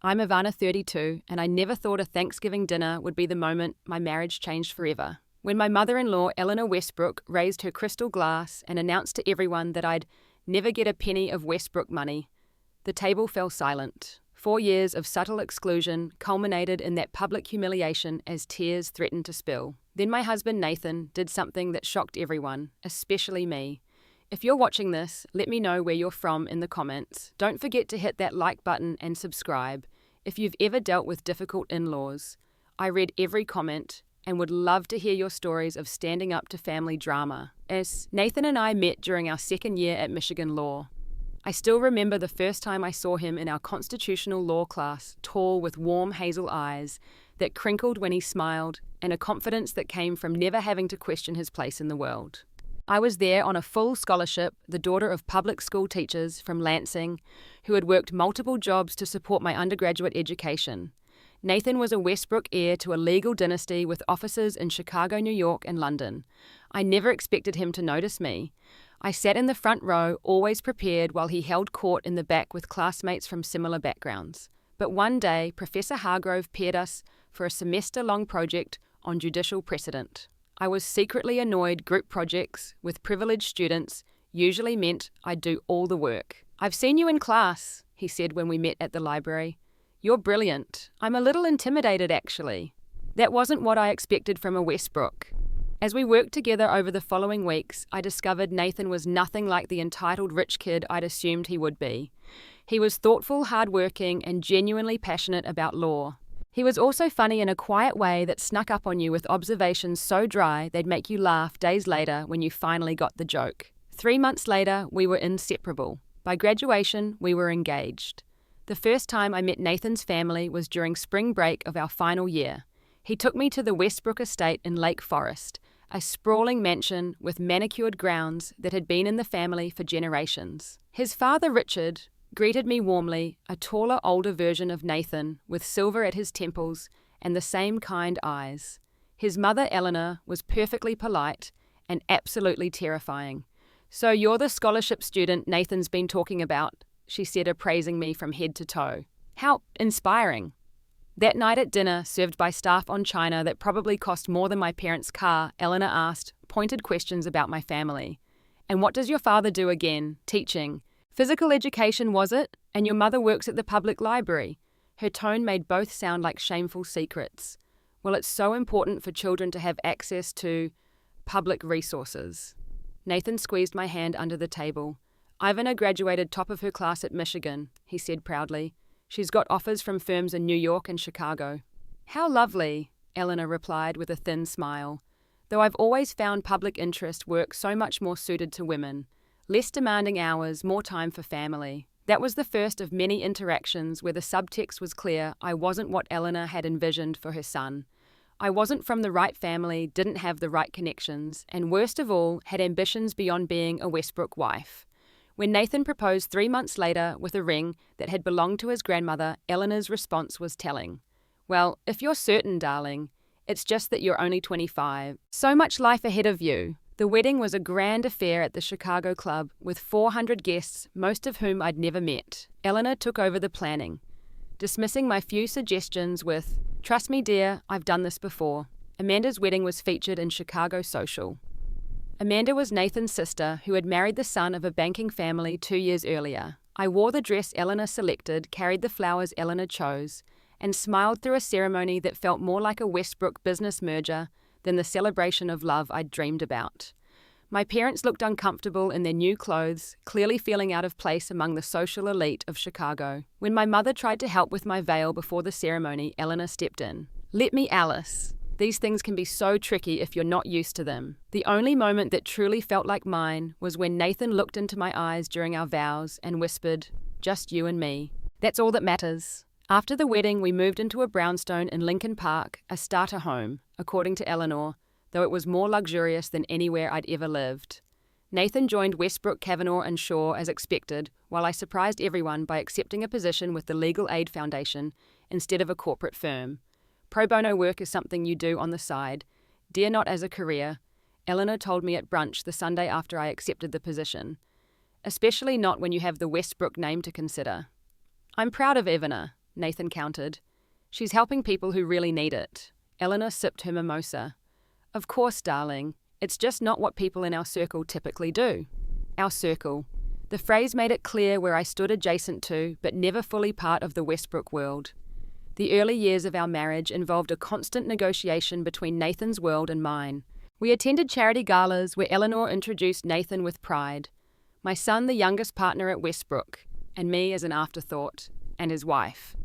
I'm Ivana, 32, and I never thought a Thanksgiving dinner would be the moment my marriage changed forever. When my mother-in-law, Eleanor Westbrook, raised her crystal glass and announced to everyone that I'd never get a penny of Westbrook money, the table fell silent. 4 years of subtle exclusion culminated in that public humiliation as tears threatened to spill. Then my husband, Nathan, did something that shocked everyone, especially me. If you're watching this, let me know where you're from in the comments. Don't forget to hit that like button and subscribe if you've ever dealt with difficult in-laws. I read every comment and would love to hear your stories of standing up to family drama. As Nathan and I met during our second year at Michigan Law. I still remember the first time I saw him in our constitutional law class, tall with warm hazel eyes that crinkled when he smiled, and a confidence that came from never having to question his place in the world. I was there on a full scholarship, the daughter of public school teachers from Lansing, who had worked multiple jobs to support my undergraduate education. Nathan was a Westbrook heir to a legal dynasty with offices in Chicago, New York, and London. I never expected him to notice me. I sat in the front row, always prepared, while he held court in the back with classmates from similar backgrounds. But one day, Professor Hargrove paired us for a semester-long project on judicial precedent. I was secretly annoyed group projects with privileged students usually meant I'd do all the work. "I've seen you in class," he said when we met at the library. "You're brilliant. I'm a little intimidated, actually." That wasn't what I expected from a Westbrook. As we worked together over the following weeks, I discovered Nathan was nothing like the entitled rich kid I'd assumed he would be. He was thoughtful, hardworking, and genuinely passionate about law. He was also funny in a quiet way that snuck up on you with observations so dry they'd make you laugh days later when you finally got the joke. 3 months later, we were inseparable. By graduation, we were engaged. The first time I met Nathan's family was during spring break of our final year. He took me to the Westbrook estate in Lake Forest, a sprawling mansion with manicured grounds that had been in the family for generations. His father, Richard, greeted me warmly, a taller, older version of Nathan with silver at his temples and the same kind eyes. His mother, Eleanor, was perfectly polite and absolutely terrifying. "So you're the scholarship student Nathan's been talking about," she said, appraising me from head to toe. "How inspiring." That night at dinner, served by staff on china that probably cost more than my parents' car, Eleanor asked pointed questions about my family. "And what does your father do again?" "Teaching." "Physical education, was it? And your mother works at the public library." Her tone made both sound like shameful secrets. "Well, it's so important for children to have access to public resources." Nathan squeezed my hand under the table. "Ivana graduated top of her class at Michigan," he said proudly. "She's got offers from firms in New York and Chicago." "How lovely," Eleanor replied with a thin smile. "Though I've always found public interest work so much more suited to women. Less demanding hours, more time for family." That was the first of many interactions where the subtext was clear I wasn't what Eleanor had envisioned for her son. I wasn't from the right family, didn't have the right connections, and worst of all, had ambitions beyond being a Westbrook wife. When Nathan proposed 3 months later with a ring that had belonged to his grandmother, Eleanor's response was telling. "Well, if you're certain, darling, it's just that you're only 25. So much life ahead of you." The wedding was a grand affair at the Chicago Club with 400 guests, most of whom I'd never met. Eleanor took over the planning, dismissing my few suggestions with, "Trust me, dear, I've done this before." Amanda's wedding was featured in Chicago Social. Amanda was Nathan's sister, who had married the son of a banking family 2 years earlier. I wore the dress Eleanor selected, carried the flowers Eleanor chose, and smiled through a ceremony that felt more like a Westbrook business merger than the celebration of love I'd dreamed about. My parents looked uncomfortable in their new clothes, clearly feeling out of place among the social elite of Chicago. When my mother tried to help with my veil before the ceremony, Eleanor stepped in. "Let me, Alice. These things can be so tricky if you're not used to them." The only moment that truly felt like mine was when Nathan looked into my eyes during our vows and whispered, "Just you and me. That's all that matters." After the wedding, we moved into a brownstone in Lincoln Park, a starter home, according to Eleanor, though it was more luxurious than anywhere I'd ever lived. Nathan joined Westbrook, Kavanaugh and Shaw as expected, while I surprised everyone by accepting a position with the Legal Aid Foundation instead of a corporate firm. Pro bono work is something you do on the side. Dare not as a career, Eleanor told me at brunch the Sunday after I accepted the position. Especially not when you have the Westbrook name to consider. I'm proud of Ivana. Nathan countered. She's helping people who really need it. Eleanor sipped her mimosa. Of course, darling. It's just not what people in our circle typically do. Our circle. The phrase made it clear where I stood adjacent to, but never fully part of the Westbrook world. The early years of our marriage involved a constant negotiation between Nathan's world and mine. We attended charity galas where Eleanor introduced Nathan with pride. My son, the youngest partner at Westbrook, and me as an afterthought, and his wife.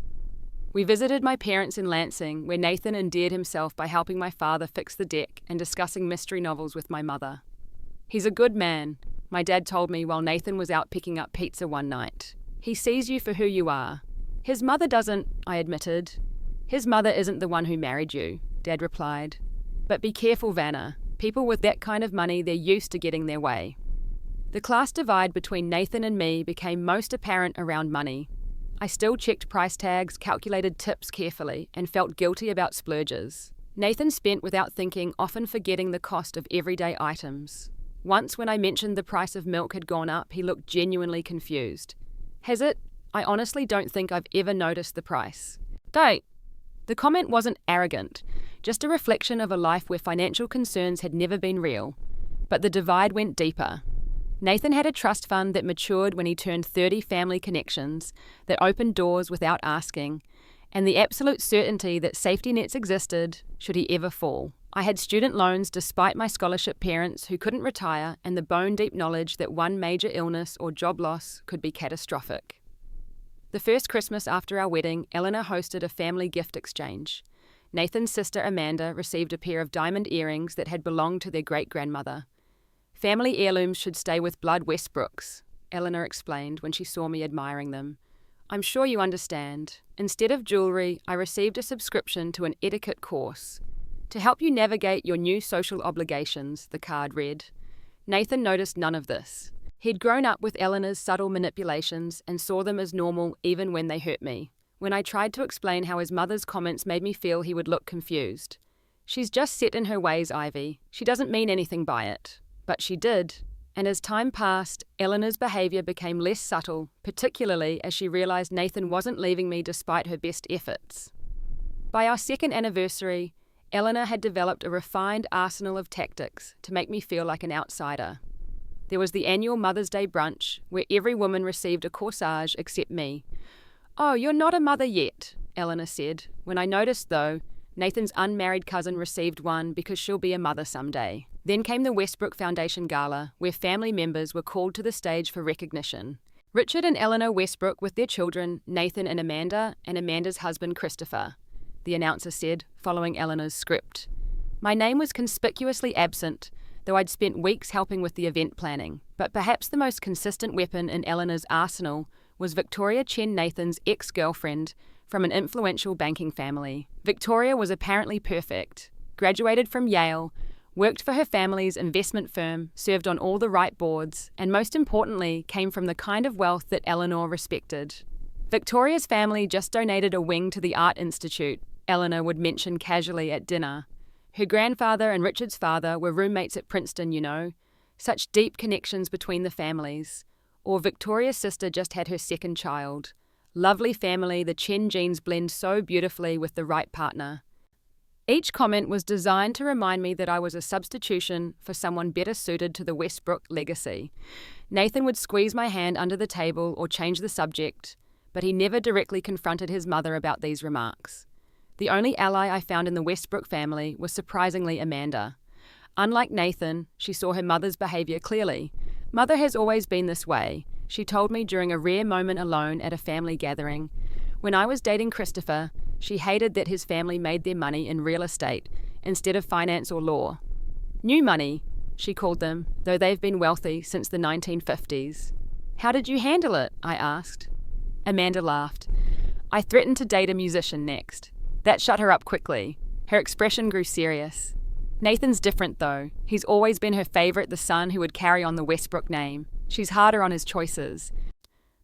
We visited my parents in Lansing, where Nathan endeared himself by helping my father fix the deck and discussing mystery novels with my mother. He's a good man, my dad told me while Nathan was out picking up pizza one night. He sees you for who you are. His mother doesn't, I admitted. His mother isn't the one who married you, Dad replied. But be careful, Vanna. People with that kind of money, they're used to getting their way. The class divide between Nathan and me became most apparent around money. I still checked price tags, calculated tips carefully, and felt guilty about splurges. Nathan spent without thinking, often forgetting the cost of everyday items. Once when I mentioned the price of milk had gone up, he looked genuinely confused. Has it? I honestly don't think I've ever noticed the price. Don't. The comment wasn't arrogant, just a reflection of a life where financial concerns had never been real. But the divide went deeper. Nathan had a trust fund that matured when he turned 30 family connections, that opened doors without asking, and the absolute certainty that safety nets existed should he ever fall. I had student loans despite my scholarship parents who couldn't retire and the bone-deep knowledge that one major illness or job loss could be catastrophic. The first Christmas after our wedding, Eleanor hosted a family gift exchange. Nathan's sister Amanda received a pair of diamond earrings that had belonged to their great-grandmother. Family heirlooms should stay with blood Westbrooks, Eleanor explained when she saw me admiring them. I'm sure you understand. Instead of jewellery, I received a subscription to an etiquette course. To help you navigate your new social obligations, the card read. Nathan noticed none of this. He'd grown up with Eleanor's subtle manipulations and saw them as normal even when they hurt me. When I tried to explain how his mother's comments made me feel, he would look confused. She's just set in her ways, Ivy. She doesn't mean anything by it. But she did, and as time passed, Eleanor's behaviour became less subtle, particularly as she realised Nathan wasn't leaving me despite her best efforts. By our second anniversary, Eleanor had developed a refined arsenal of tactics to make me feel like an outsider. There was the annual Mother's Day brunch, where every woman received a corsage except me. Oh, you're not a mother yet, Eleanor said. When I noticed, though, Nathan's unmarried cousin received one because she'll be a mother someday. Then came the Westbrook Foundation Gala, where family members were called to the stage for recognition. Richard and Eleanor Westbrook with their children, Nathan and Amanda's husband Christopher, the announcer said, following Eleanor's script. My name was conspicuously absent, though I'd spent weeks helping with the event planning. But perhaps the most consistent weapon in Eleanor's arsenal was Victoria Chen, Nathan's ex-girlfriend, from an influential banking family. Victoria was apparently perfect, graduated from Yale, worked for her family's investment firm, served on all the right boards, and most importantly, came from the kind of wealth that Eleanor respected. Victoria's family just donated a wing to the Art Institute, Eleanor would mention casually at dinner. Her grandfather and Richard's father were roommates at Princeton, you know. Such deep connections between the families. Or Victoria's sister just had her second child. Lovely family, the Chen genes blend so beautifully with the right partner. Each comment was designed to remind me that I was a substitution for someone better suited to the Westbrook legacy. Nathan would squeeze my hand under the table or change the subject, but he never directly confronted his mother about these remarks. The only ally I found in the Westbrook family was surprisingly Amanda. Unlike Nathan, she saw her mother's behaviour clearly. Mother has always been this way, she told me during a rare moment alone at a family gathering. When I was dating Christopher, she hated that his family made their money in real estate instead of finance or law. New money, she called them, though they've been wealthy since the 1950s. How did you handle it? I asked. Amanda laughed. I threatened to date a musician next. That shut her up quickly. Her expression grew serious. Nathan's different, though. He's always been her favourite, the son who would carry on the Westbrook name. She's harder on his choices.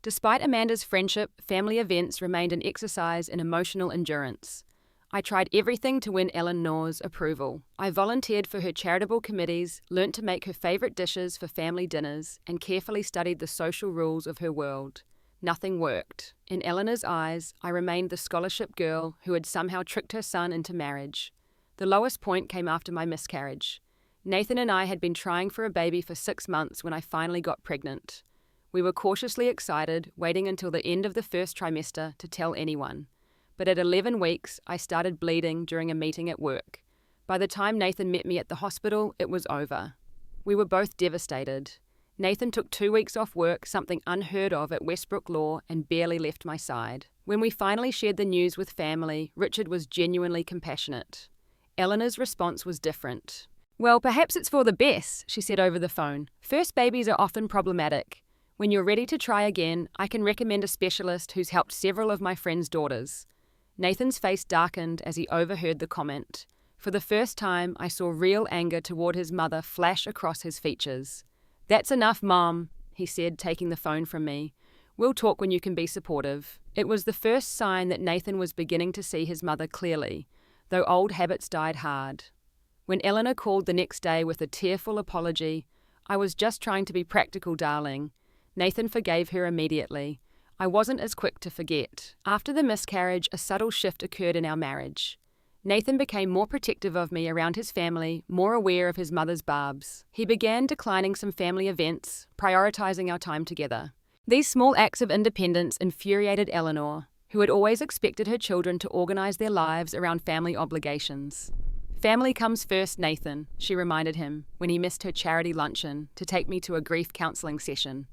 Despite Amanda's friendship, family events remained an exercise in emotional endurance. I tried everything to win Eleanor's approval. I volunteered for her charitable committees, learnt to make her favourite dishes for family dinners, and carefully studied the social rules of her world. nothing worked. In Eleanor's eyes, I remained the scholarship girl who had somehow tricked her son into marriage. The lowest point came after my miscarriage. Nathan and I had been trying for a baby for 6 months when I finally got pregnant. We were cautiously excited, waiting until the end of the first trimester to tell anyone. But at 11 weeks, I started bleeding during a meeting at work. By the time Nathan met me at the hospital, it was over. We were both devastated. Nathan took 2 weeks off work, something unheard of at Westbrook Law, and barely left my side. When we finally shared the news with family, Richard was genuinely compassionate. Eleanor's response was different. "Well, perhaps it's for the best," she said over the phone. "First babies are often problematic. When you're ready to try again, I can recommend a specialist who's helped several of my friends' daughters." Nathan's face darkened as he overheard the comment. For the first time, I saw real anger toward his mother flash across his features. "That's enough, Mom," he said, taking the phone from me. "We'll talk when you can be supportive." It was the first sign that Nathan was beginning to see his mother clearly, though old habits died hard. When Eleanor called the next day with a tearful apology, "I was just trying to be practical, darling," Nathan forgave her immediately. I wasn't as quick to forget. After the miscarriage, a subtle shift occurred in our marriage. Nathan became more protective of me around his family, more aware of his mother's barbs. He began declining some family events, prioritizing our time together. These small acts of independence infuriated Eleanor, who had always expected her children to organize their lives around family obligations. "Family comes first, Nathan," she reminded him when he missed her charity luncheon to take me to a grief counseling session.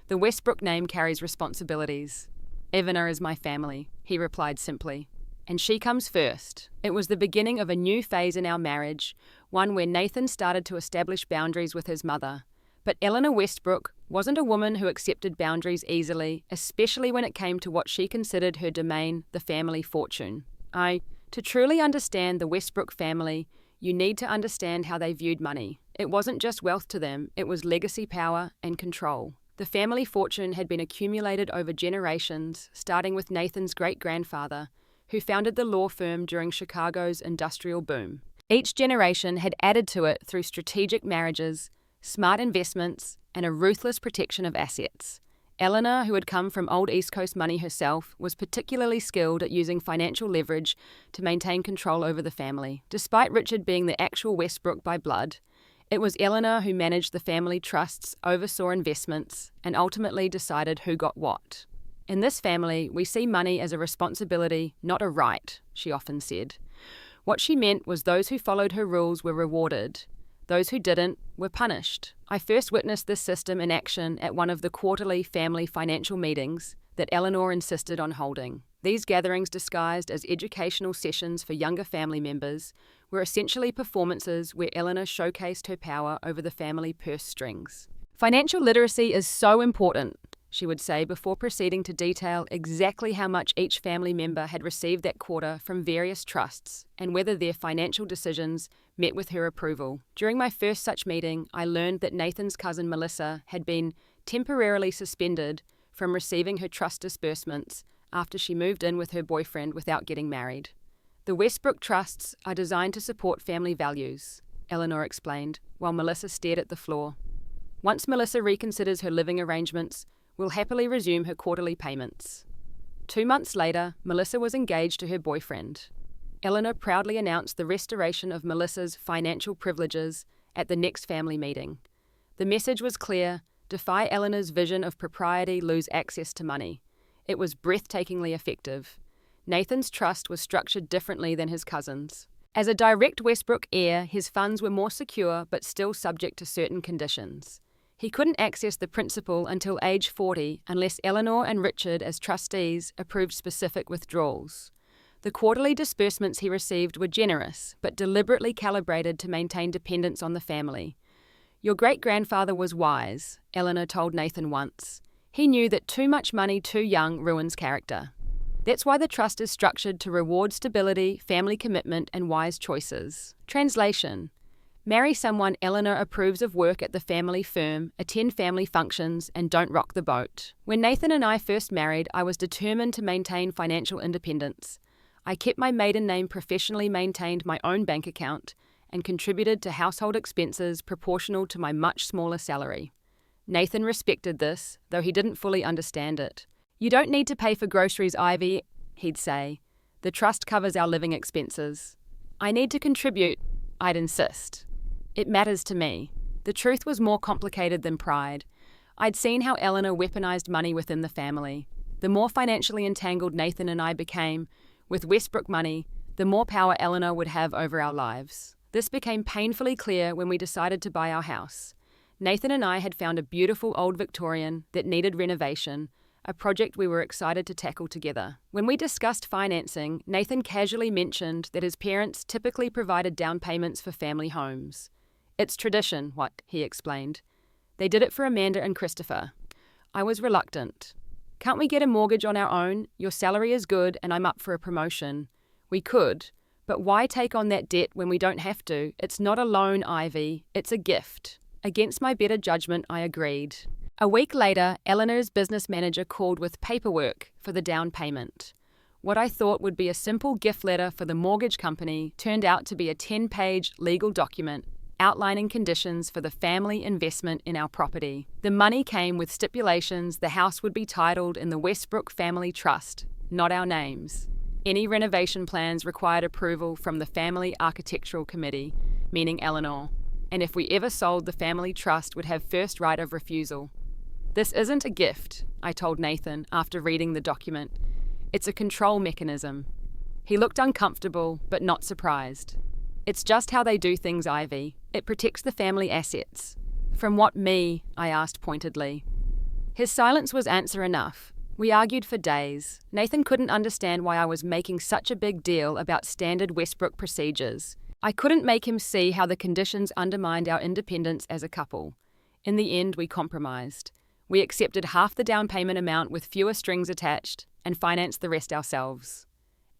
"The Westbrook name carries responsibilities." "Evana is my family," he replied simply. "And she comes first." It was the beginning of a new phase in our marriage, one where Nathan started to establish boundaries with his mother. But Eleanor Westbrook wasn't a woman who accepted boundaries easily, especially when it came to what she considered her domain, the family fortune. To truly understand the Westbrook family, you need to understand how they viewed money. It wasn't just wealth to them, it was legacy, power, and control. The family fortune had been accumulated over generations, starting with Nathan's great-grandfather, who founded the law firm during Chicago's industrial boom. Each generation had added to it through strategic marriages, smart investments, and a ruthless protection of assets. Eleanor, who had come from old East Coast money herself, was particularly skilled at using financial leverage to maintain control over the family. Despite Richard being the actual Westbrook by blood, it was Eleanor who managed the family trusts, oversaw investments, and ultimately decided who got what. "In this family, we see money as a responsibility, not a right," she often said. What she meant was those who followed her rules were rewarded. Those who didn't were punished. I first witnessed this system in action at one of the quarterly family financial meetings that Eleanor insisted on holding. These gatherings, disguised as educational sessions for younger family members, were essentially performances where Eleanor showcased her power over the family purse strings. "Financial literacy is so important," she would say before proceeding to detail exactly how much each family member had received that quarter from various trusts and whether their financial decisions met with her approval. During my first such meeting, I learned that Nathan's cousin Melissa had been temporarily suspended from receiving her trust disbursements after she moved in with her boyfriend without getting married. "The Westbrook trusts are designed to support family values," Eleanor explained, while Melissa stared at the floor. "Once Melissa reconsiders her living arrangements, we'll happily resume her quarterly payments." 2 months later, Melissa was engaged to her boyfriend. Eleanor proudly announced the restoration of Melissa's financial privileges at the next family meeting. The message was clear: defy Eleanor's vision of propriety, lose access to money. It was breathtakingly effective. Nathan's trust was structured differently than his cousin's. As a direct Westbrook heir, his funds were more secure but still subject to certain conditions. He couldn't access the principal until age 40 unless Eleanor and Richard, as trustees, approved specific withdrawals. The quarterly disbursements he received were generous, but deliberately calibrated to maintain dependence on the family. "Your great-grandfather was wise," Eleanor told Nathan once. "He knew that too much money too young ruins character. That's why the trust is structured to reward stability, family commitment, and wise choices." Translation: marry someone Eleanor approves of work at the family firm, attend family functions, and don't rock the boat. When Nathan and I first married, I was determined to maintain financial independence. I kept my maiden name, professionally maintained my own bank account, and contributed to household expenses proportional to my much smaller salary. Nathan respected this, though he didn't fully understand it. "You don't need to pay for groceries, Ivy," he'd say. "The trust covers our living expenses." "I need to contribute," I'd insist. "It matters to me." The truth was more complicated than pride. I'd seen how Eleanor weaponized money within the family. The more financially entangled Nathan and I became with Westbrook money, the more power Eleanor would have over our lives. This became painfully clear when we decided to buy our house. Nathan and I had found a beautiful old Victorian that needed renovation, a project we were excited to tackle together. When we discussed financing, Nathan casually mentioned that his parents typically provided down payments for family homes. "It's tradition," he explained. "They did it for Amanda and Christopher." I was reluctant. "Can't we get a mortgage on our own? Your salary is good and I'm up for a promotion." We could, but why take on that debt when we don't have to? It's not a loan, Ivy. It's a gift. Against my better judgment, I agreed. A week later, Eleanor's business manager called with paperwork for the down payment. What I thought would be a simple gift letter for the mortgage company turned out to be a 10-page legal document outlining conditions for the family investment in our property. The money came with stipulations the house would be titled in the Westbrook Family Trust, not our names. Any renovation plans required approval from the Family Architectural Committee, meaning Eleanor, and if we ever sold, the family trust would have first right of refusal. "This isn't a gift," I told Nathan after reading the document. "It's a control mechanism." He looked uncomfortable, but not surprised. "It's just how they do things, Ivy. It protects the family assets." "From what me?" I asked pointedly. His silence was answer enough. We argued for days. Nathan couldn't understand why I was making such a big deal about standard Westbrook procedures. I couldn't make him see how the conditions undermined our independence as a couple. In the end, we compromised. We accepted half the down payment amount with fewer strings attached and financed the rest ourselves.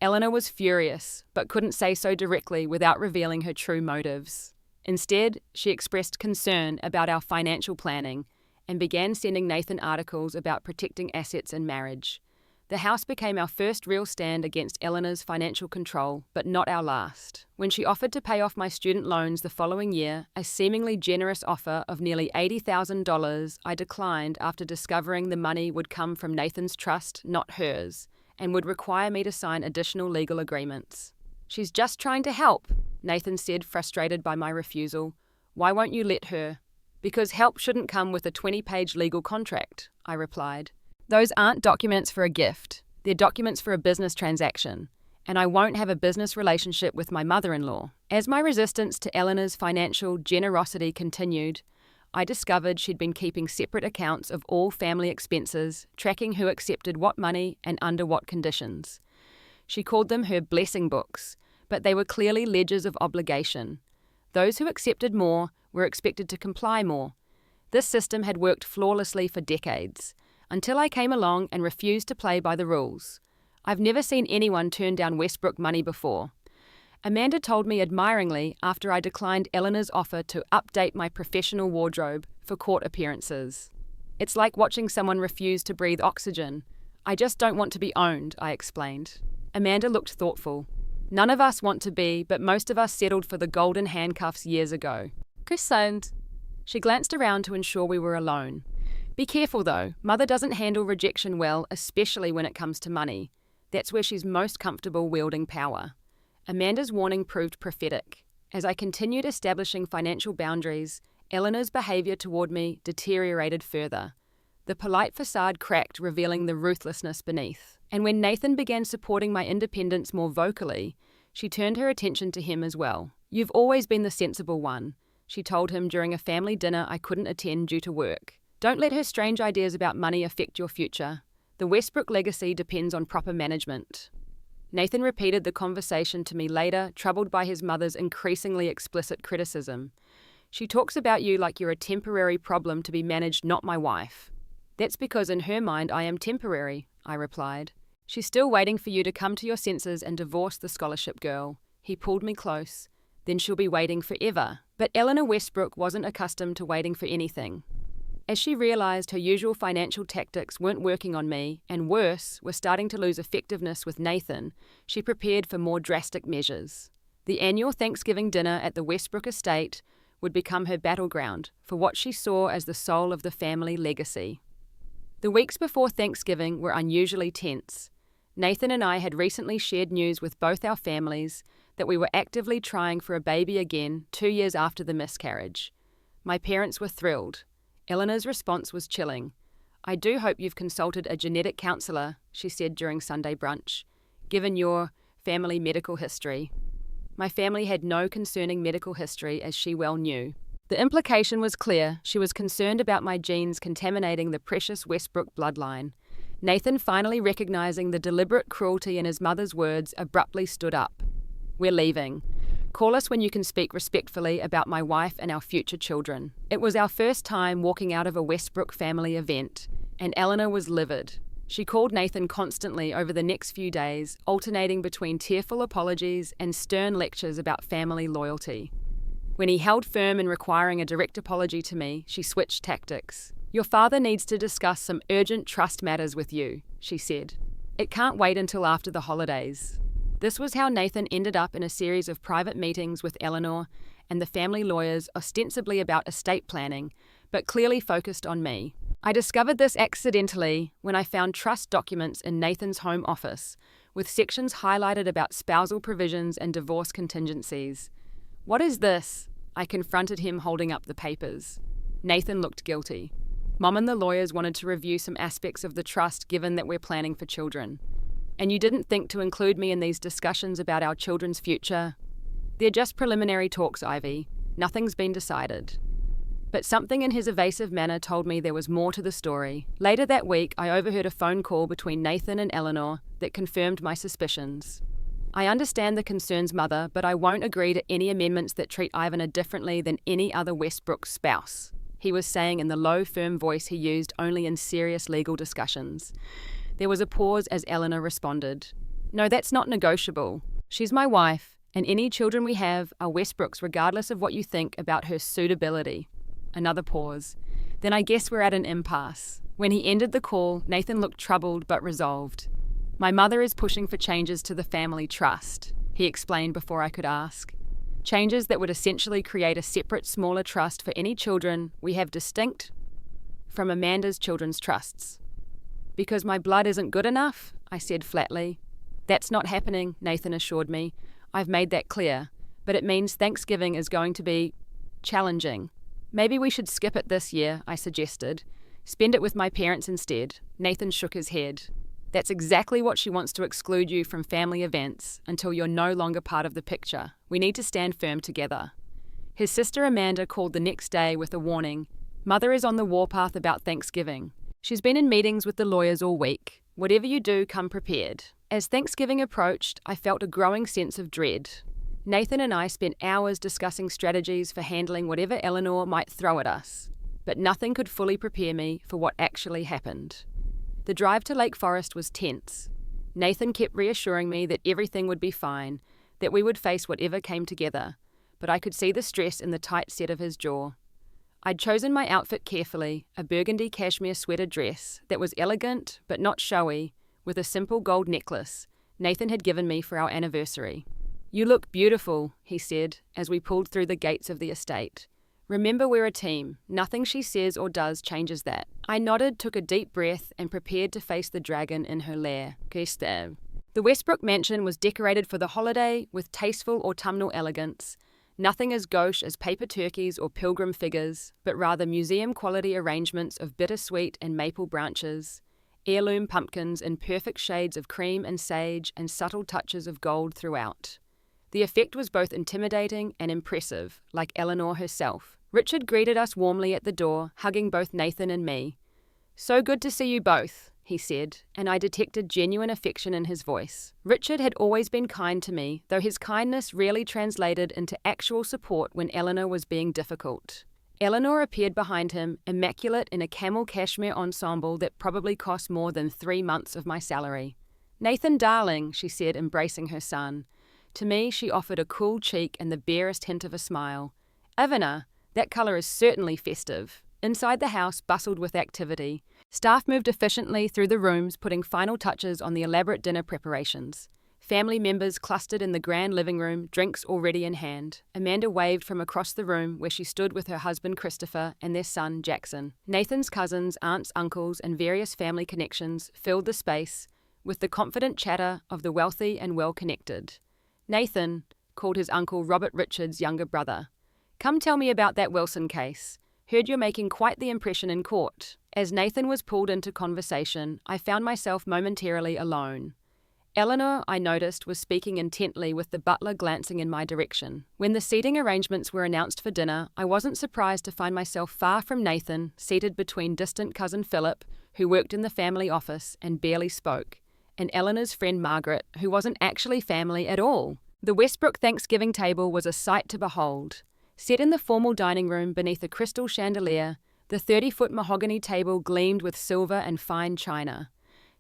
Eleanor was furious, but couldn't say so directly without revealing her true motives. Instead, she expressed concern about our financial planning and began sending Nathan articles about protecting assets in marriage. The house became our first real stand against Eleanor's financial control, but not our last. When she offered to pay off my student loans the following year, a seemingly generous offer of nearly $80,000, I declined after discovering the money would come from Nathan's trust, not hers, and would require me to sign additional legal agreements. "She's just trying to help," Nathan said, frustrated by my refusal. "Why won't you let her?" "Because help shouldn't come with a 20-page legal contract," I replied. "Those aren't documents for a gift. They're documents for a business transaction, and I won't have a business relationship with my mother-in-law." As my resistance to Eleanor's financial generosity continued, I discovered she'd been keeping separate accounts of all family expenses, tracking who accepted what money and under what conditions. She called them her blessing books, but they were clearly ledgers of obligation. Those who accepted more were expected to comply more. This system had worked flawlessly for decades, until I came along and refused to play by the rules. I've never seen anyone turn down Westbrook money before. Amanda told me admiringly after I declined Eleanor's offer to update my professional wardrobe for court appearances. "It's like watching someone refuse to breathe oxygen. I just don't want to be owned," I explained. Amanda looked thoughtful. "None of us want to be, but most of us settled for the golden handcuffs years ago." Christ. She glanced around to ensure we were alone. "Be careful though. Mother doesn't handle rejection well, especially when it comes to money. That's where she's most comfortable wielding power." Amanda's warning proved prophetic. As I continued establishing financial boundaries, Eleanor's behavior toward me deteriorated further. The polite facade cracked, revealing the ruthlessness beneath. And when Nathan began supporting my independence more vocally, she turned her attention to him as well. "You've always been the sensible one," she told him during a family dinner I couldn't attend due to work. "Don't let her strange ideas about money affect your future. The Westbrook legacy depends on proper management." Nathan repeated the conversation to me later, troubled by his mother's increasingly explicit criticism. "She talks about you like you're a temporary problem to be managed, not my wife." "That's because in her mind I am temporary," I replied. "She's still waiting for you to come to your senses and divorce the scholarship girl." He pulled me close. "Then she'll be waiting forever." But Eleanor Westbrook wasn't accustomed to waiting for anything. As she realized her usual financial tactics weren't working on me, and worse, were starting to lose effectiveness with Nathan, she prepared for more drastic measures. The annual Thanksgiving dinner at the Westbrook estate would become her battleground for what she saw as the soul of the family legacy. The weeks before Thanksgiving were unusually tense. Nathan and I had recently shared news with both our families that we were actively trying for a baby again 2 years after the miscarriage. My parents were thrilled. Eleanor's response was chilling. "I do hope you've consulted a genetic counselor," she said during Sunday brunch, "given your family medical history." My family had no concerning medical history, as she well knew. The implication was clear. She was concerned about my genes contaminating the precious Westbrook bloodline. Nathan, finally recognizing the deliberate cruelty in his mother's words, abruptly stood up. "We're leaving. Call us when you can speak respectfully about my wife and our future children." It was our first time walking out of a Westbrook family event, and Eleanor was livid. She called Nathan constantly over the next few days, alternating between tearful apologies and stern lectures about family loyalty. When he held firm in requiring a direct apology to me, she switched tactics. "Your father needs to discuss some urgent trust matters with you," she said. "It can't wait until after the holidays." This was how Nathan ended up in a series of private meetings with Eleanor and the family lawyers, ostensibly about estate planning, but clearly focused on me. I discovered this accidentally when I found trust documents in Nathan's home office, with sections highlighted about spousal provisions and divorce contingencies. "What is this?" I confronted him, holding up the papers. Nathan looked guilty. "Mom and the lawyers wanted to review some aspects of the trust given that we're planning for children. And you didn't think to include me in these discussions about our children's future? They're just preliminary talks, Ivy. Nothing's been decided." But something in his evasive manner told me there was more to the story. Later that week, I overheard a phone call between Nathan and Eleanor that confirmed my suspicions. "I understand the concerns, Mother, but I won't agree to any amendments that treat Ivana differently than any other Westbrook spouse," he was saying in the low, firm voice he used only in serious legal discussions. There was a pause as Eleanor responded. "No, that's not negotiable. She's my wife, and any children we have are Westbrook's regardless of what you think about her suitability." Another pause. "Then I guess we're at an impasse." When he ended the call, Nathan looked troubled but resolved. "My mother is pushing for changes to the family trust," he explained before I could ask. "Changes that would essentially create a separate, smaller trust for any children we have distinct from Amanda's children's trusts." "Because my blood isn't good enough?" I said flatly. "That's not happening," Nathan assured me. "I've made that clear. But it means Thanksgiving is going to be challenging." "Maybe we should skip it this year," I suggested. "Spend it with my parents instead." Nathan shook his head. "That's exactly what she wants, to exclude you from family events until you're no longer part of the picture. We need to stand firm together." His sister Amanda called the next day with a warning. "Mother is on the warpath about Thanksgiving. She's been in meetings with the lawyers all week. Whatever you do, come prepared." As Thanksgiving approached, I felt a growing sense of dread. Nathan and I spent hours discussing strategies for handling whatever Eleanor might throw at us, but nothing could fully prepare me for what actually happened. The drive to Lake Forest was tense. Nathan kept reassuring me that everything would be fine, that we would face whatever came together, but I could see the stress in the tight set of his jaw. I'd chosen my outfit carefully, a burgundy cashmere sweater dress that was elegant but not showy, with a simple gold necklace Nathan had given me for our anniversary. "You look beautiful," he said, as we pulled through the gates of the estate. "Remember, we're a team. Nothing she says or does changes that." I nodded, took a deep breath, and prepared to face the dragon in her lair. The Westbrook mansion was decorated for the holiday with tasteful autumnal elegance. Nothing as gauche as paper turkeys or pilgrim figures, but rather museum-quality arrangements of bittersweet and maple branches, heirloom pumpkins in perfect shades of cream and sage, and subtle touches of gold throughout. The effect was both intimidating and impressive, like Eleanor herself. Richard greeted us warmly at the door, hugging both Nathan and me. "So good to see you both," he said, and I detected genuine affection in his voice. Richard had always been kind to me, though his kindness rarely translated into actual support when Eleanor was being difficult. Eleanor appeared behind him, immaculate in a camel cashmere ensemble that probably cost more than 3 months of my salary. "Nathan, darling," she said, embracing her son. To me, she offered a cool cheek and the barest hint of a smile. "Ivana, that colour is certainly festive." Inside the house bustled with activity. Staff moved efficiently through the rooms, putting final touches on the elaborate dinner preparations. Family members clustered in the grand living room, drinks already in hand. Amanda waved from across the room where she stood with her husband Christopher and their son Jackson. Nathan's cousins, aunts, uncles, and various family connections filled the space with the confident chatter of the wealthy and well-connected. Nathan called his uncle Robert Richard's younger brother. "Come tell me about that Wilson case. Heard you're making quite the impression in court." As Nathan was pulled into conversation, I found myself momentarily alone. Eleanor, I noticed, was speaking intently with the butler glancing in my direction. When the seating arrangements were announced for dinner, I wasn't surprised to find myself far from Nathan, seated between distant cousin Philip, who worked in the family office and barely spoke, and Eleanor's friend Margaret, who wasn't actually family at all. The Westbrook Thanksgiving table was a sight to behold. Set in the formal dining room beneath a crystal chandelier, the 30-foot mahogany table gleamed with silver and fine china.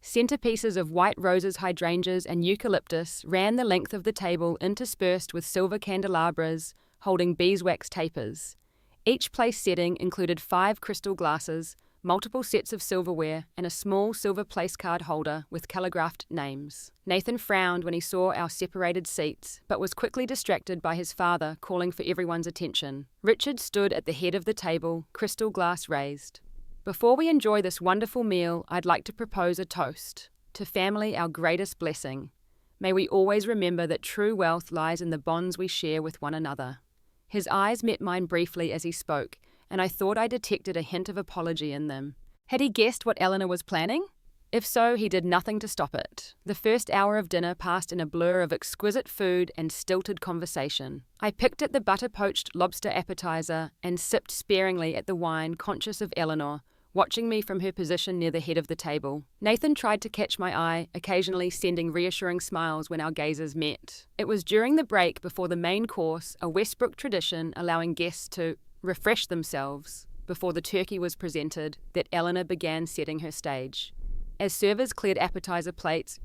Centerpieces of white roses, hydrangeas, and eucalyptus ran the length of the table, interspersed with silver candelabras holding beeswax tapers. Each place setting included 5 crystal glasses, multiple sets of silverware, and a small silver place card holder with calligraphed names. Nathan frowned when he saw our separated seats, but was quickly distracted by his father calling for everyone's attention. Richard stood at the head of the table, crystal glass raised. "Before we enjoy this wonderful meal, I'd like to propose a toast. To family, our greatest blessing. May we always remember that true wealth lies in the bonds we share with one another." His eyes met mine briefly as he spoke, and I thought I detected a hint of apology in them. Had he guessed what Eleanor was planning? If so, he did nothing to stop it. The first hour of dinner passed in a blur of exquisite food and stilted conversation. I picked at the butter-poached lobster appetizer and sipped sparingly at the wine, conscious of Eleanor, watching me from her position near the head of the table. Nathan tried to catch my eye, occasionally sending reassuring smiles when our gazes met. It was during the break before the main course, a Westbrook tradition allowing guests to refresh themselves before the turkey was presented, that Eleanor began setting her stage. As servers cleared appetizer plates,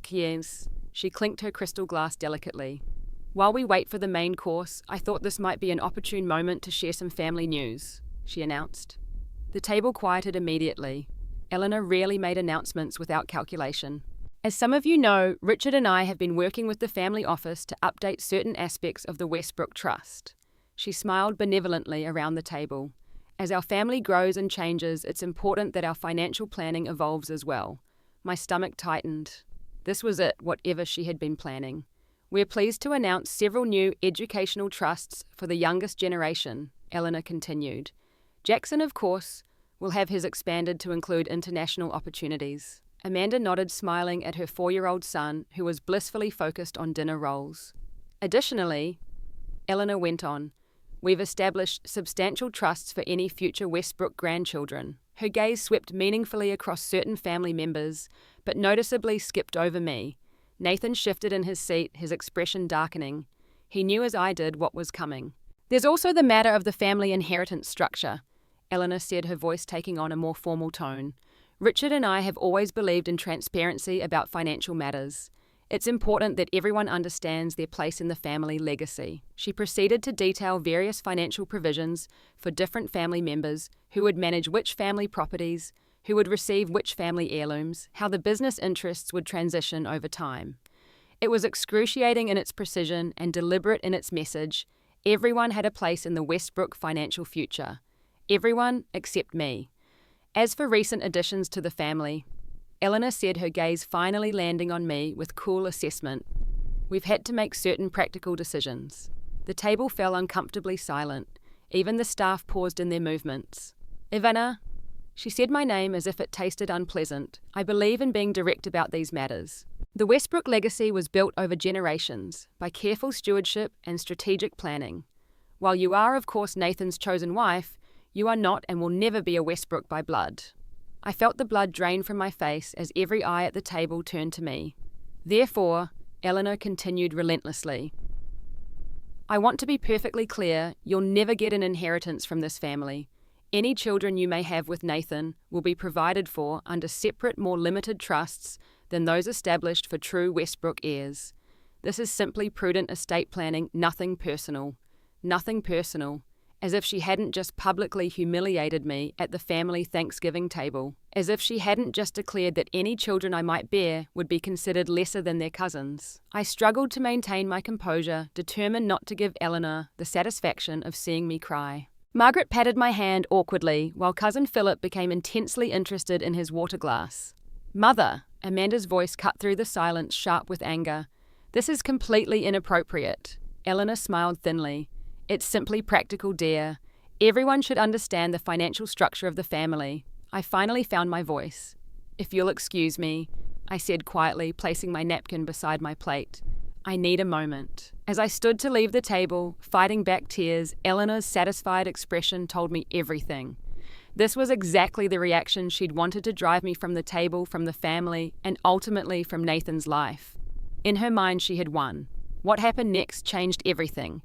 she clinked her crystal glass delicately. "While we wait for the main course, I thought this might be an opportune moment to share some family news," she announced. The table quieted immediately. Eleanor rarely made announcements without calculation. "As some of you know, Richard and I have been working with the family office to update certain aspects of the Westbrook Trust." She smiled benevolently around the table. "As our family grows and changes, it's important that our financial planning evolves as well." My stomach tightened. This was it, whatever she had been planning. "We're pleased to announce several new educational trusts for the youngest generation," Eleanor continued. "Jackson, of course, will have his expanded to include international opportunities." Amanda nodded, smiling at her 4-year-old son, who was blissfully focused on dinner rolls. "Additionally," Eleanor went on, "we've established substantial trusts for any future Westbrook grandchildren." Her gaze swept meaningfully across certain family members, but noticeably skipped over me. Nathan shifted in his seat, his expression darkening. He knew as I did what was coming. "There's also the matter of the family inheritance structure," Eleanor said, her voice taking on a more formal tone. "Richard and I have always believed in transparency about financial matters. It's important that everyone understands their place in the family legacy." She proceeded to detail various financial provisions for different family members, who would manage which family properties, who would receive which family heirlooms, how the business interests would transition over time. It was excruciating in its precision and deliberate in its message. Everyone had a place in the Westbrook financial future. Everyone except me. As for recent additions to the family, Eleanor said, her gaze finally landing on me with cool assessment, "We've had to make certain practical decisions." The table fell uncomfortably silent. Even the staff paused in their movements. "Ivana," she said my name as if it tasted unpleasant. "I believe in being direct about these matters. The Westbrook legacy was built over generations, by careful stewardship and strategic planning. While you are, of course, Nathan's chosen wife, you are not and will never be a Westbrook by blood." I felt the blood drain from my face as every eye at the table turned to me. "Therefore," Eleanor continued relentlessly, "I want to be perfectly clear, you'll never get an inheritance from this family. Any children you may have with Nathan will be provided for under separate, more limited trusts than those established for true Westbrook heirs. This is simply prudent estate planning, nothing personal. Nothing personal." As if she hadn't just publicly humiliated me at the family Thanksgiving table, as if she hadn't just declared that any children I might bear would be considered lesser than their cousins. I struggled to maintain my composure, determined not to give Eleanor the satisfaction of seeing me cry. Margaret patted my hand awkwardly, while Cousin Philip became intensely interested in his water glass. "Mother," Amanda's voice cut through the silence, sharp with anger. "This is completely inappropriate." Eleanor smiled thinly. "It's simply practical, dear. Everyone should understand the financial structure of the family." I finally found my voice. "If you'll excuse me," I said quietly, placing my napkin beside my plate. "I need a moment." As I stood to leave the table, fighting back tears, Eleanor's satisfied expression told me everything. This was exactly the reaction she'd wanted to drive me from the table, from the family, and ultimately from Nathan's life. In her mind, she had won. What happened next changed everything.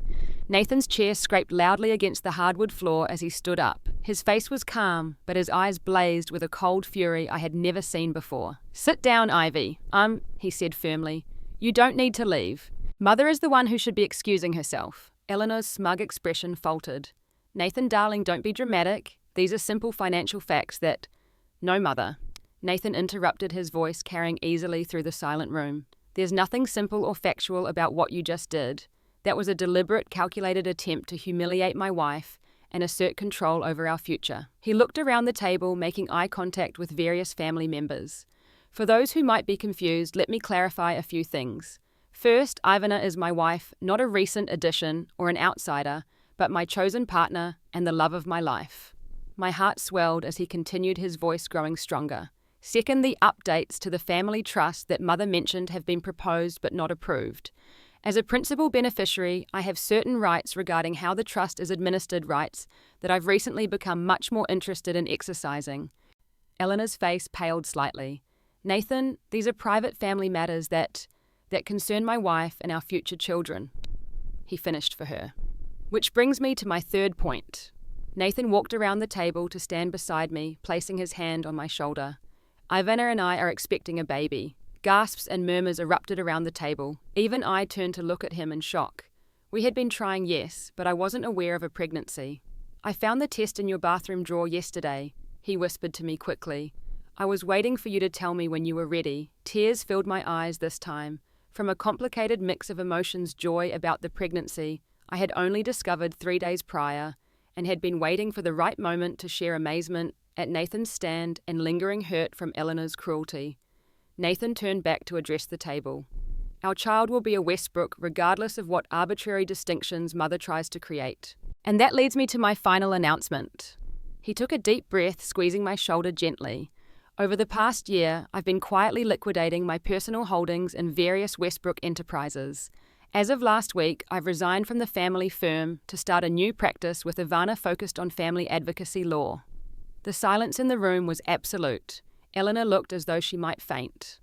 Nathan's chair scraped loudly against the hardwood floor as he stood up. His face was calm, but his eyes blazed with a cold fury I had never seen before. "Sit down, Ivy. He said firmly. "You don't need to leave. Mother is the one who should be excusing herself." Eleanor's smug expression faltered. "Nathan, darling, don't be dramatic. These are simple financial facts that—" "No, Mother." Nathan interrupted, his voice carrying easily through the silent room. "There's nothing simple or factual about what you just did. That was a deliberate, calculated attempt to humiliate my wife and assert control over our future." He looked around the table, making eye contact with various family members. "For those who might be confused, let me clarify a few things. First, Ivana is my wife, not a recent addition or an outsider, but my chosen partner and the love of my life." My heart swelled as he continued, his voice growing stronger. "Second, the updates to the family trust that Mother mentioned have been proposed but not approved. As a principal beneficiary, I have certain rights regarding how the trust is administered, rights that I've recently become much more interested in exercising." Eleanor's face paled slightly. "Nathan, these are private family matters that concern my wife and our future children," he finished for her. "Which brings me to my third point." Nathan walked around the table to stand beside me, placing his hand on my shoulder. "Ivana and I are expecting a baby." Gasps and murmurs erupted around the table. Even I turned to look at him in shock. "We had been trying, yes, but I wasn't aware of a pregnancy." "I found the test in your bathroom drawer yesterday," he whispered to me quickly. "I was waiting for you to tell me when you were ready." Tears filled my eyes this time. From a complicated mix of emotions, joy about the pregnancy I had only discovered 3 days prior, and had been waiting for the right moment to share amazement at Nathan's stand and lingering hurt from Eleanor's cruelty. Nathan turned back to address the table. "Our child will be a Westbrook, regardless of what arbitrary distinctions Mother tries to create. And that leads me to my final announcement." He took a deep breath, squeezing my shoulder gently. "Over the past year, I've been quietly liquidating my personal holdings in various Westbrook enterprises. As of last week, I've resigned from the family firm to start a new practice with Ivana focused on family advocacy law." The silence in the room was absolute. Eleanor looked as though she might faint.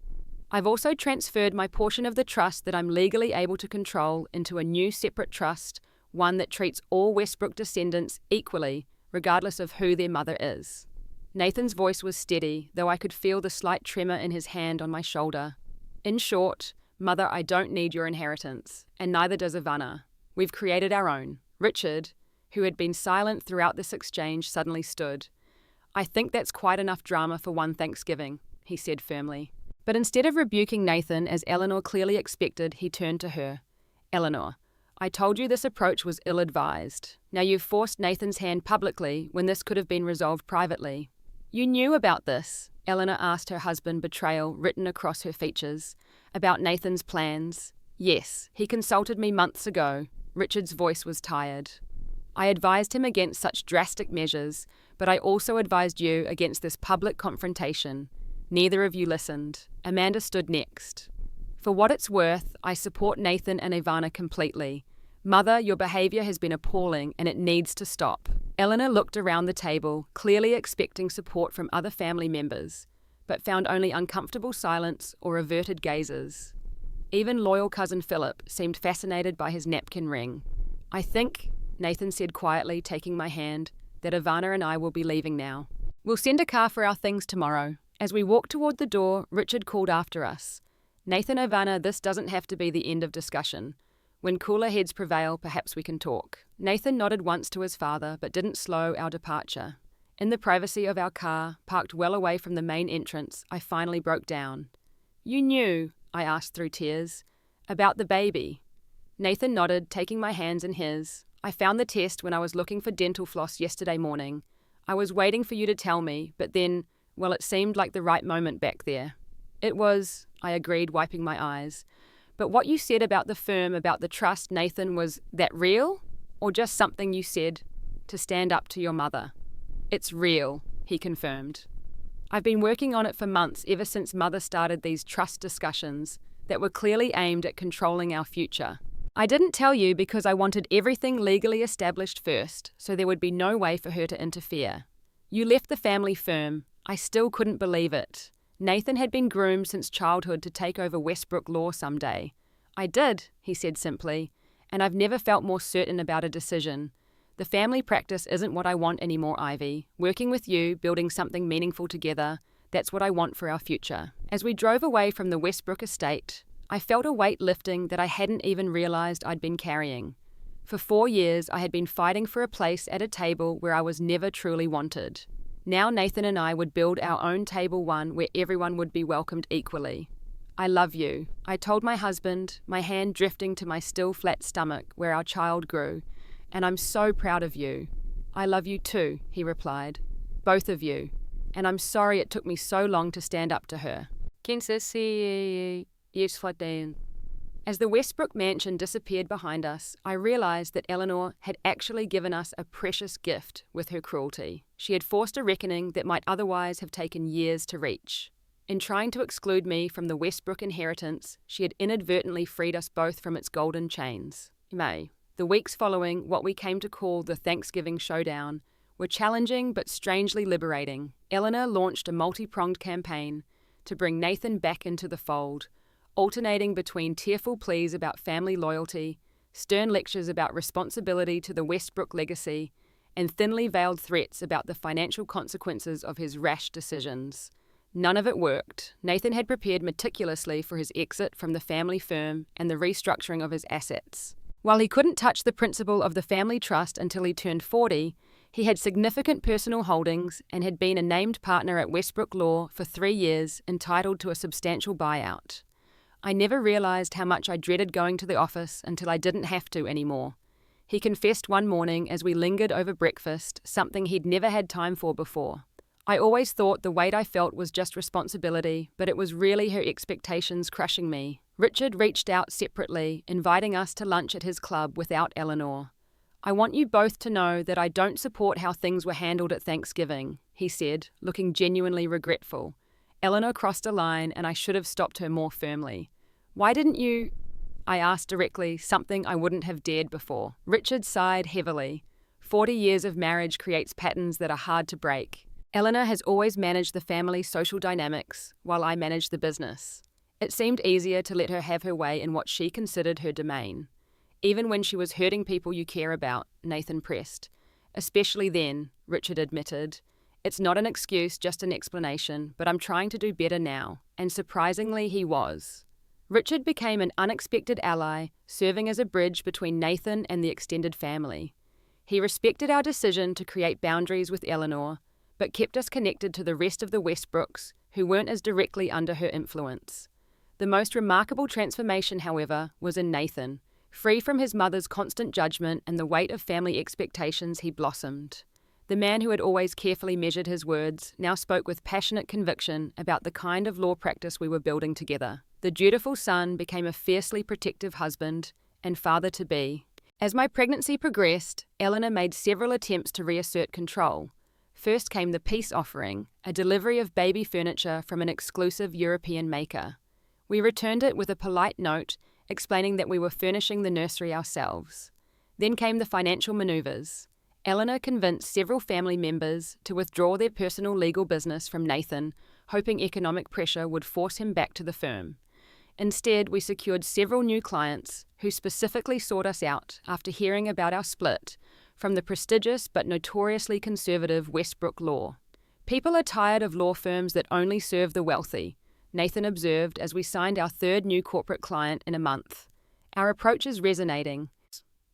"I've also transferred my portion of the trust that I'm legally able to control into a new separate trust, one that treats all Westbrook descendants equally, regardless of who their mother is." Nathan's voice was steady, though I could feel the slight tremor in his hand on my shoulder. "In short, Mother, I don't need your inheritance, and neither does Ivana. We've created our own." Richard, who had been silent throughout this exchange, suddenly stood. "I think that's quite enough drama for one Thanksgiving," he said firmly. But instead of rebuking Nathan, as Eleanor clearly expected, he turned to her. "Eleanor, I told you this approach was ill-advised. Now you've forced Nathan's hand publicly when this could have been resolved privately." "You knew about this?" Eleanor asked, her husband, betrayal written across her features. "About Nathan's plans?" "Yes, he consulted me months ago." Richard's voice was tired. "I advised him against such drastic measures, but I also advised you against this public confrontation. Neither of you listened." Amanda stood next. "For what it's worth, I support Nathan and Ivana completely. Mother, your behavior has been appalling and it needs to stop." Eleanor looked around the table, clearly expecting support from other family members, but found only uncomfortable silence or averted gazes. Even loyal cousin Philip seemed fascinated by his napkin ring. "I think," Nathan said quietly, taking my hand, "that Ivana and I will be leaving now. We'll send a car for our things tomorrow." As we walked toward the door, Richard called after us. "Nathan, Ivana, this doesn't have to be the end of discussion. When cooler heads prevail, perhaps we can talk." Nathan nodded once to his father, but didn't slow our departure. In the privacy of our car, parked well away from the main entrance, I finally broke down. "You knew," I asked through tears, "about the baby?" Nathan nodded, taking my hands in his. "I found the test when I was looking for dental floss yesterday morning. I was waiting for you to tell me, but then, well, it seemed like the right moment back there." "It was," I agreed, wiping my eyes. "But what you said about the firm, about the trust, Nathan, was that real? Or just something you said to stand up to your mother?" "It's real," he confirmed. "I've been working on it for months, ever since Mother started these trust discussions that were clearly aimed at controlling our future. I didn't tell you because I wanted everything legally established first, so there would be no way for her to interfere. You left the family firm. I still couldn't believe it. Nathan had been groomed since childhood to take over Westbrook law someday. I did," he said simply, "and I've never felt more certain about a decision. The family practice isn't what I want anymore, Ivy. Working with you, building something meaningful together, that's what I want for our future." As we drove away from the Westbrook estate, I felt a weight lifting that I hadn't even realized I'd been carrying. For 4 years, I had been fighting for a place at a table where I was never truly wanted. Now Nathan and I would build our own table, one where everyone would be welcomed equally. "I love you," I told my husband, my hand drifting to my still flat stomach where our child grew. "And I'm so proud of you." "I love you too," he replied. "Both of you. And I'm sorry it took me so long to stand up to her." As the Westbrook mansion disappeared behind us, I realized that Eleanor had actually given us a precious gift with her cruelty. She had forced a reckoning that might otherwise have taken years to reach. In trying to exclude me from the Westbrook inheritance, she had inadvertently freed us both from its golden chains. The weeks following what we came to call the Thanksgiving Showdown were challenging but strangely liberating. Eleanor launched a multi-pronged campaign to bring Nathan back into the fold, alternating between tearful pleas about family loyalty, stern lectures about responsibility to the Westbrook legacy, and thinly veiled threats about the financial consequences of his rash decisions. None of it worked. Nathan had prepared meticulously for his exit from the family firm and the restructuring of his assets. While he couldn't touch the principal of the family trust until he turned 40, he had significant personal holdings and had been a named partner at Westbrook Law for 3 years, entitled to a substantial buyout. I never realized how much I dreaded going to the office until I didn't have to anymore. He confessed one morning as we lingered over breakfast, something he'd never had time for before. "I always thought the weight I felt was just responsibility, but it was really her expectations crushing me." Richard reached out separately, inviting us to lunch at his club without Eleanor. "I want you both to know that I don't support how things were handled at Thanksgiving," he said, looking genuinely regretful. Eleanor crossed a line and I should have stopped her more firmly. "Why didn't you?" I asked directly, something I wouldn't have dared before. Richard sighed heavily. 40 years of marriage creates patterns that are hard to break. Eleanor has always managed the family social dynamics, while I managed the business. It seemed easier to let her have her way in what she considered her domain. Even when she was hurting people you care about, Nathan pressed. "Especially then," Richard admitted. "It's not an excuse, just an explanation, but I'm trying to do better now." And surprisingly, he was. Richard became an unexpected ally, serving as a bridge between Nathan and the extended family. He respected our decision to create boundaries with Eleanor, but kept us connected to the rest of the Westbrooks, who weren't as directly under her influence. The most remarkable transformation, however, was in Nathan. Free from his mother's constant judgment and the weight of family expectations, he blossomed. The man who had always carefully measured his words now spoke with passionate conviction about the kind of law practice we were building together. The dutiful son became a fiercely protective husband and father-to-be. As my pregnancy progressed, Eleanor made several attempts to reassert control. First came the peace offering, a delivery of baby furniture from an exclusive European maker. We returned it with a polite note explaining that we were furnishing the nursery ourselves. Then came the financial maneuvers. Eleanor convinced several family members to withdraw their personal legal business from Nathan, hoping economic pressure would force him back to the firm. Instead, we secured several new clients who specifically sought us out after hearing about our split from the prestigious but notoriously conservative Westbrook Law. "People are tired of law firms that only serve the wealthy," Nathan observed as we signed our 3rd new corporate client in a month. "Our approach is resonating."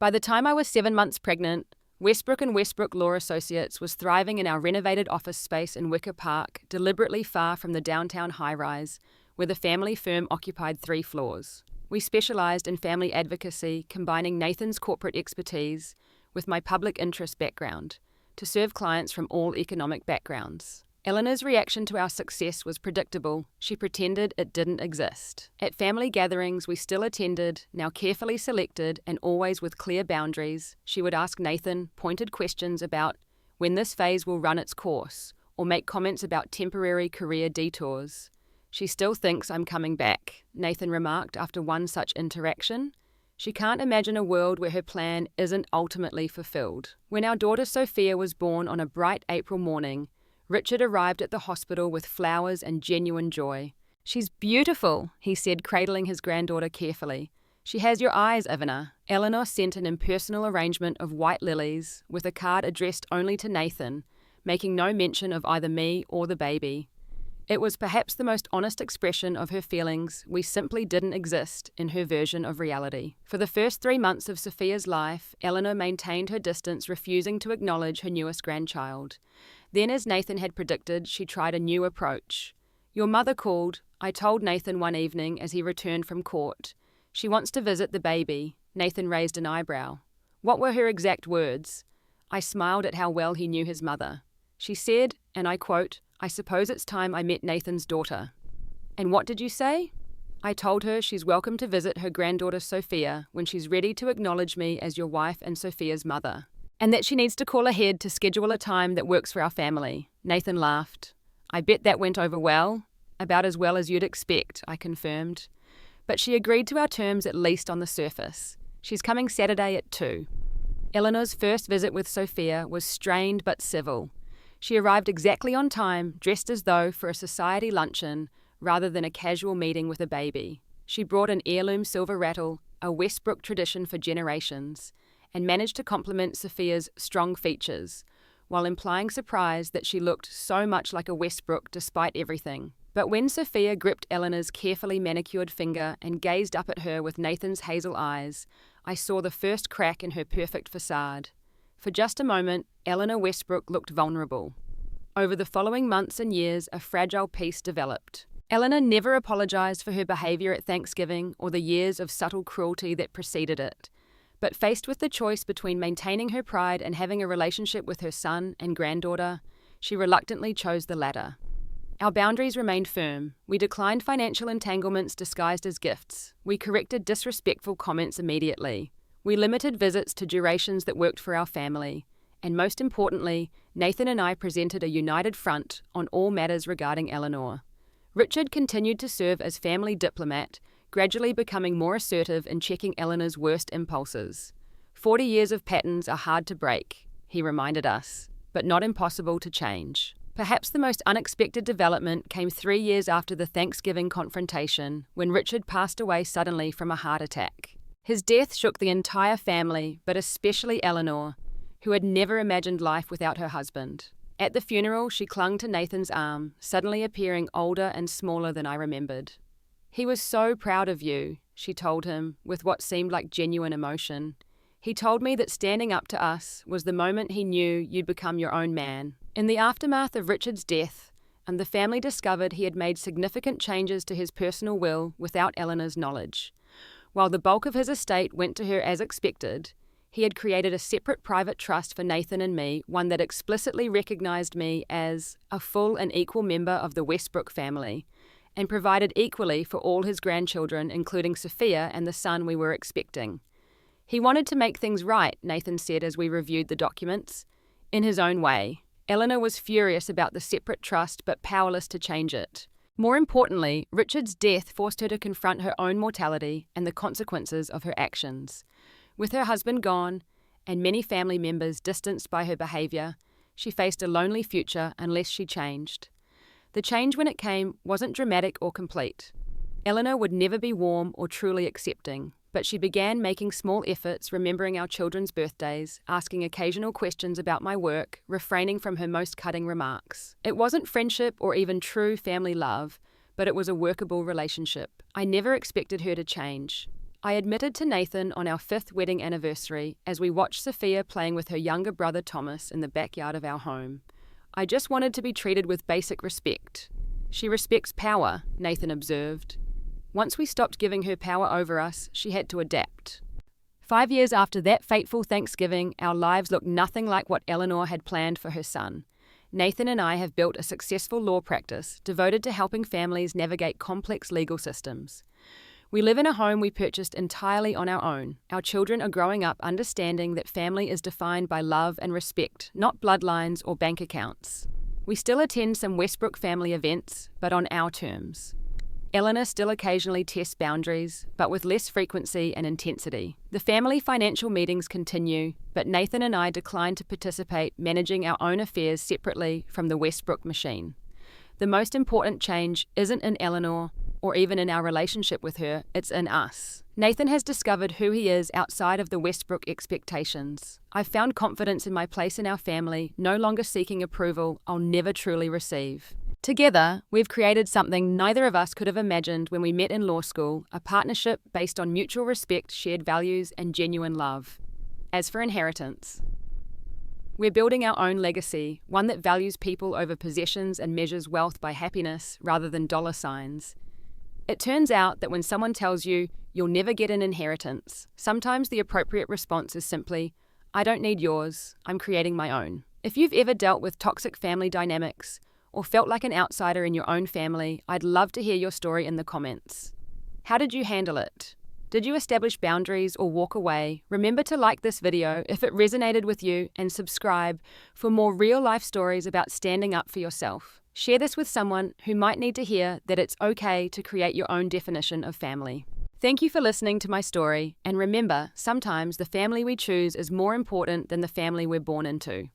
By the time I was 7 months pregnant, Westbrook and Westbrook Law Associates was thriving in our renovated office space in Wicker Park, deliberately far from the downtown high-rise, where the family firm occupied 3 floors. We specialized in family advocacy, combining Nathan's corporate expertise with my public interest background to serve clients from all economic backgrounds. Eleanor's reaction to our success was predictable. She pretended it didn't exist. At family gatherings we still attended, now carefully selected and always with clear boundaries, she would ask Nathan pointed questions about when this phase will run its course, or make comments about temporary career detours. "She still thinks I'm coming back," Nathan remarked after one such interaction. She can't imagine a world where her plan isn't ultimately fulfilled. When our daughter Sophia was born on a bright April morning, Richard arrived at the hospital with flowers and genuine joy. "She's beautiful," he said, cradling his granddaughter carefully. "She has your eyes, Ivana." Eleanor sent an impersonal arrangement of white lilies with a card addressed only to Nathan, making no mention of either me or the baby. It was perhaps the most honest expression of her feelings. We simply didn't exist in her version of reality. For the first 3 months of Sophia's life, Eleanor maintained her distance, refusing to acknowledge her newest grandchild. Then, as Nathan had predicted, she tried a new approach. "Your mother called," I told Nathan one evening as he returned from court. "She wants to visit the baby." Nathan raised an eyebrow. "What were her exact words?" I smiled at how well he knew his mother. She said, and I quote, "I suppose it's time I met Nathan's daughter." "And what did you say?" I told her she's welcome to visit her granddaughter Sophia when she's ready to acknowledge me as your wife and Sophia's mother, and that she needs to call ahead to schedule a time that works for our family. Nathan laughed. "I bet that went over well." "About as well as you'd expect," I confirmed. But she agreed to our terms, at least on the surface. She's coming Saturday at 2. Eleanor's first visit with Sophia was strained but civil. She arrived exactly on time, dressed as though for a society luncheon rather than a casual meeting with a baby. She brought an heirloom silver rattle, a Westbrook tradition for generations, and managed to compliment Sophia's strong features, while implying surprise that she looked so much like a Westbrook despite everything. But when Sophia gripped Eleanor's carefully manicured finger and gazed up at her with Nathan's hazel eyes, I saw the first crack in her perfect facade. For just a moment, Eleanor Westbrook looked vulnerable. Over the following months and years, a fragile peace developed. Eleanor never apologized for her behavior at Thanksgiving or the years of subtle cruelty that preceded it. But faced with the choice between maintaining her pride and having a relationship with her son and granddaughter, she reluctantly chose the latter. Our boundaries remained firm. We declined financial entanglements disguised as gifts. We corrected disrespectful comments immediately. We limited visits to durations that worked for our family. And most importantly, Nathan and I presented a united front on all matters regarding Eleanor. Richard continued to serve as family diplomat, gradually becoming more assertive in checking Eleanor's worst impulses. 40 years of patterns are hard to break, he reminded us, but not impossible to change. Perhaps the most unexpected development came 3 years after the Thanksgiving confrontation, when Richard passed away suddenly from a heart attack. His death shook the entire family, but especially Eleanor, who had never imagined life without her husband. At the funeral, she clung to Nathan's arm, suddenly appearing older and smaller than I remembered. "He was so proud of you," she told him, with what seemed like genuine emotion. "He told me that standing up to us was the moment he knew you'd become your own man." In the aftermath of Richard's death, and the family discovered he had made significant changes to his personal will without Eleanor's knowledge. While the bulk of his estate went to her as expected, he had created a separate private trust for Nathan and me, one that explicitly recognized me as a full and equal member of the Westbrook family, and provided equally for all his grandchildren, including Sophia and the son we were expecting. He wanted to make things right, Nathan said as we reviewed the documents, in his own way. Eleanor was furious about the separate trust, but powerless to change it. More importantly, Richard's death forced her to confront her own mortality and the consequences of her actions. With her husband gone, and many family members distanced by her behavior, she faced a lonely future unless she changed. The change, when it came, wasn't dramatic or complete. Eleanor would never be warm or truly accepting, but she began making small efforts, remembering our children's birthdays, asking occasional questions about my work, refraining from her most cutting remarks. It wasn't friendship or even true family love, but it was a workable relationship. I never expected her to change. I admitted to Nathan on our 5th wedding anniversary as we watched Sophia playing with her younger brother Thomas in the backyard of our home. I just wanted to be treated with basic respect. She respects power, Nathan observed. Once we stopped giving her power over us, she had to adapt. 5 years after that fateful Thanksgiving, our lives looked nothing like what Eleanor had planned for her son. Nathan and I have built a successful law practice devoted to helping families navigate complex legal systems. We live in a home we purchased entirely on our own. Our children are growing up understanding that family is defined by love and respect, not bloodlines or bank accounts. We still attend some Westbrook family events, but on our terms. Eleanor still occasionally tests boundaries, but with less frequency and intensity. The family financial meetings continue, but Nathan and I decline to participate, managing our own affairs separately from the Westbrook machine. The most important change isn't in Eleanor, or even in our relationship with her, it's in us. Nathan has discovered who he is outside of the Westbrook expectations. I've found confidence in my place in our family, no longer seeking approval I'll never truly receive. Together, we've created something neither of us could have imagined when we met in law school, a partnership based on mutual respect, shared values, and genuine love. As for inheritance, we're building our own legacy, one that values people over possessions and measures wealth by happiness rather than dollar signs. It turns out that when someone tells you you'll never get an inheritance, sometimes the appropriate response is simply, I don't need yours, I'm creating my own. If you've ever dealt with toxic family dynamics or felt like an outsider in your own family, I'd love to hear your story in the comments. How did you handle it? Did you establish boundaries or walk away? Remember to like this video if it resonated with you and subscribe for more real-life stories about standing up for yourself. Share this with someone who might need to hear that it's okay to create your own definition of family. Thank you for listening to my story, and remember, sometimes the family we choose is more important than the family we're born into.